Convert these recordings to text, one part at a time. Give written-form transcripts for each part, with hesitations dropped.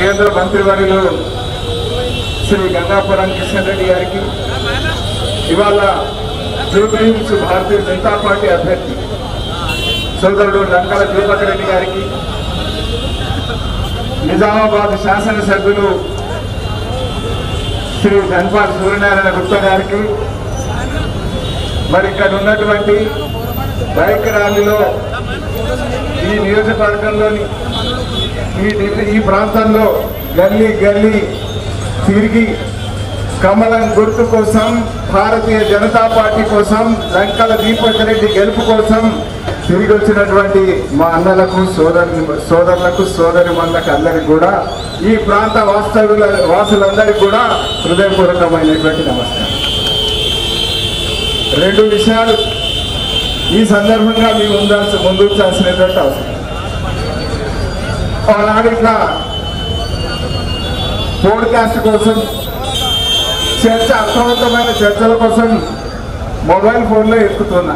కేంద్ర మంత్రివర్యులు శ్రీ గంగాపురం కిషన్ రెడ్డి గారికి, ఇవాళ జూబ్లీహిల్స్ భారతీయ జనతా పార్టీ అభ్యర్థి సోదరుడు లంకల దీపక్ రెడ్డి గారికి, నిజామాబాద్ శాసనసభ్యులు శ్రీ ధన్పాల్ సూర్యనారాయణ గుప్తా గారికి, మరి ఇక్కడ ఉన్నటువంటి బైక్ ర్యాలీలో ఈ నియోజకవర్గంలోని ఈ ప్రాంతంలో గల్లీ గల్లీ తిరిగి కమలం గుర్తు కోసం, భారతీయ జనతా పార్టీ కోసం, లంకల దీపక్ రెడ్డి గెలుపు కోసం తిరిగి వచ్చినటువంటి మా అన్నలకు, సోదరులకు, సోదరిమణులకు అందరికి కూడా, ఈ ప్రాంత వాసులందరికీ కూడా హృదయపూర్వకమైనటువంటి నమస్కారం. రెండు విషయాలు ఈ సందర్భంగా మీ ముందుంచాల్సినటువంటి అవసరం. ఆనాడు ఇట్లా పోడ్కాస్ట్ కోసం, అర్థవంతమైన చర్చల కోసం మొబైల్ ఫోన్లో ఎక్కుతున్నా.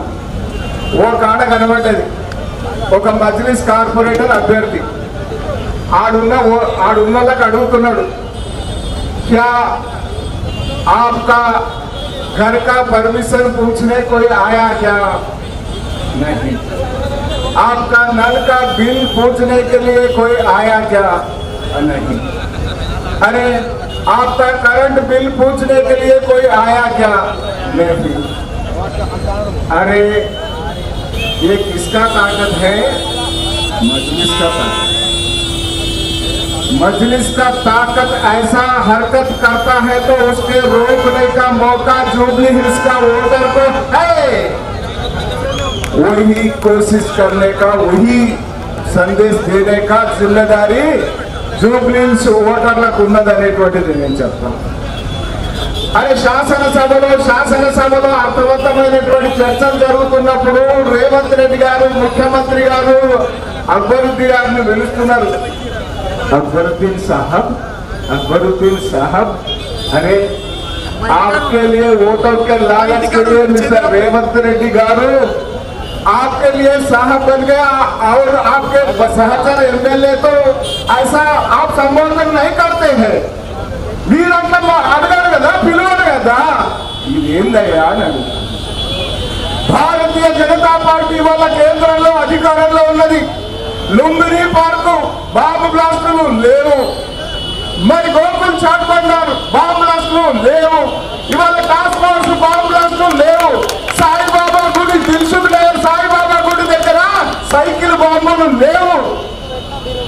ఓ కాడ కనబడ్డది ఒక మజ్లిస్ కార్పొరేటర్ అభ్యర్థి. ఆడున్నోళ్ళకి అడుగుతున్నాడు, క్యా आपका घर का परमिशन पूछने कोई आया क्या? नहीं. आपका नल का बिल पूछने के लिए कोई आया क्या? नहीं. अरे आपका करंट बिल पूछने के लिए कोई आया क्या? नहीं. अरे ये किसका ताकत है? मजलिस का ताकत. मजलिस का ताकत ऐसा हरकत करता है तो उसके रोकने का मौका जुबलीहिल्स का वोटर को है. वही कोशिश करने का, वही संदेश देने का जिम्मेदारी జూబ్లీహిల్స్ ఓటర్లకు ఉన్నదనేటువంటిది నేను చెప్తాను. అరే శాసనసభలో అర్థవంతమైనటువంటి చర్చలు జరుగుతున్నప్పుడు రేవంత్ రెడ్డి గారు, ముఖ్యమంత్రి గారు అక్బరుద్దీన్ గారిని పిలుస్తున్నారు. అక్బరుద్దీన్ साहब अरे आपके लिए वोटों के लालच के लिए मिस्टर रेवंत रेड्डी गारू आपके लिए साहब बन गया और आपके सहचर एमएलए तो ऐसा आप संबोधन नहीं करते हैं. వీరంతా అడగారు కదా, పిలువరు కదా. ఇదేందయ్యా నన్ను. భారతీయ జనతా పార్టీ వాళ్ళ కేంద్రంలో అధికారంలో ఉన్నది. లుంబిని పార్కు బాంబు బ్లాస్టులు లేవు, మరి గోకుల్ చాట్ బండారు బాంబు బ్లాస్టులు లేవు, ఇవాళ టాస్క్ ఫోర్స్ బాంబు బ్లాస్టులు లేవు. సాయిబాబా గుడి, దిల్సుఖ్ నగర్ సాయిబాబా గుడి దగ్గర సైకిల్ బాంబులు లేవు.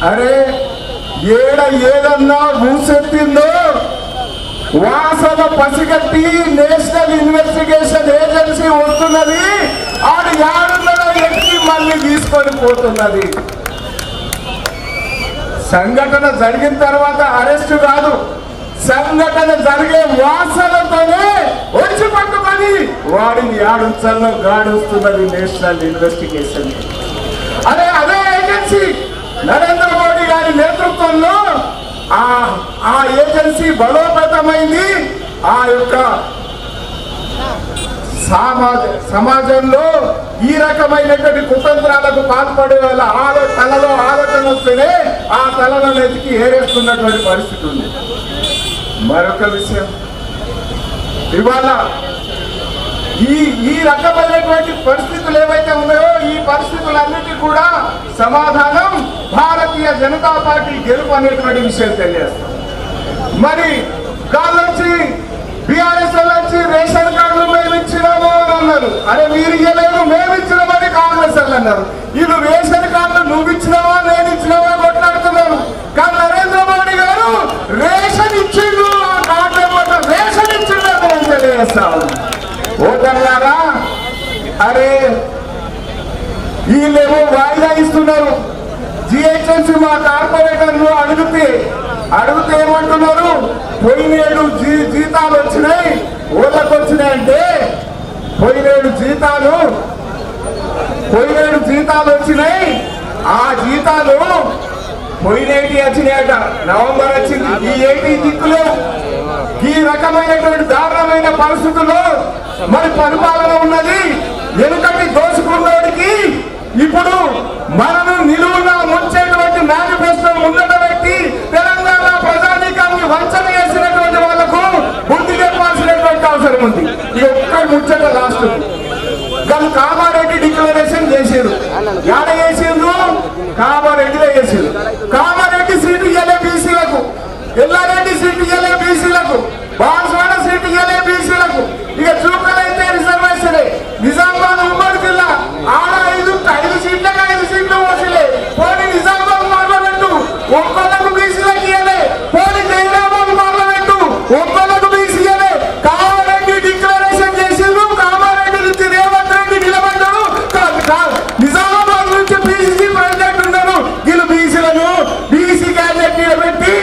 అరే ఏదన్నా ఊసెత్తిందో వాసన పసిగట్టి నేషనల్ ఇన్వెస్టిగేషన్ ఏజెన్సీ వస్తున్నది. ఆడు యాడున్నదో ఎక్కి మళ్ళీ తీసుకొని పోతున్నది. సంఘటన జరిగిన తర్వాత అరెస్ట్ కాదు, సంఘటన జరిగే వాసనతోనే వచ్చి పట్టుకొని వాడిని యాడుంచల్లో గాడుస్తున్నది నేషనల్ ఇన్వెస్టిగేషన్. అదే ఏజెన్సీ నరేంద్ర మోడీ గారి నేతృత్వంలో ఆ ఏజెన్సీ బలోపేతమైంది. ఆ యొక్క సమాజంలో ఈ రకమైనటువంటి కుతంత్రాలకు పాల్పడే వాళ్ళ తలలో ఆలోచన వస్తేనే ఆ తలను ఎతికి ఏరేస్తున్నటువంటి పరిస్థితి ఉంది. మరొక విషయం, ఇవాళ ఈ రకమైనటువంటి పరిస్థితులు ఏవైతే ఉన్నాయో ఈ పరిస్థితులన్నిటి కూడా సమాధానం భారతీయ జనతా పార్టీ గెలుపు అనేటువంటి విషయం తెలియజేస్తాం. మరి కాళ్ళొచ్చి బీఆర్ఎస్ వచ్చి రేషన్ కార్డులు మేము ఇచ్చినాము అని అన్నారు. అరే మీరు ఇవ్వలేదు, మేము ఇచ్చినామని కాంగ్రెస్ వాళ్ళు అన్నారు. వీళ్ళు రేషన్ కార్డులు నువ్వు ఇచ్చినావా నేను ఇచ్చినావా కొట్లాడుతున్నారు. కానీ నరేంద్ర మోడీ గారు రేషన్ ఇచ్చిండు, ఆ కార్డు ఏమంట రేషన్ ఇచ్చిండు అని నేను తెలియజేస్తాను. ఓటర్లారా, అరే వీళ్ళేమో వాయిదా ఇస్తున్నారు. జిహెచ్ఎంసీ మా కార్పొరేటర్లు అడిగితే ఏమంటున్నారు, పోయినేడు జీతాలు వచ్చినాయి, ఊళ్ళకి వచ్చినాయంటే పోయినేడు జీతాలు వచ్చినాయి. ఆ జీతాలు పోయినేటి వచ్చినాయట, నవంబర్ వచ్చింది. ఈ ఏటి దిక్కులు ఈ రకమైనటువంటి దారుణమైన పరిస్థితుల్లో మరి పరిపాలన ఉన్నది. వెనుకటి దోచుకున్నోడికి ఇప్పుడు మనను నిలువున ముంచేటువంటి మేనిఫెస్టో ముందట పెట్టి తెలంగాణ ఎల్లారెడ్డి సీట్ ఇయ్యలే బీసీలకు, బాన్స్వాడ సీట్ ఇయ్యలే బీసీలకు. ఇక చూకలైతే రిజర్వేషన్. నిజామాబాద్ ఉమ్మడి జిల్లా ఆడ 5 సీట్లకు 5 సీట్లు పోసలే. పోనీ నిజామాబాద్ పార్లమెంటు ఒక్కళ్ళకు బీసీలకు ఇయ్యలే. పోనీ జైరాబాద్ పార్లమెంటు ఒక్కళ్ళకు బీసీ ఇయ్యలే. కామారెడ్డి డిక్లరేషన్ చేసిండ్రు, కామారెడ్డి నుంచి రేవంత్ రెడ్డి నిలబడ్డాడు. నిజామాబాద్ నుంచి బీసీ ప్రెసిడెంట్ ఉన్నారు. వీళ్ళు బీసీలను బీసీ క్యాండిడేట్ పెట్టి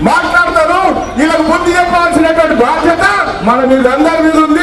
మాట్లాడతారు. వీళ్ళకు బుద్ధి చెప్పాల్సినటువంటి బాధ్యత మన మీద అందరి మీద ఉంది.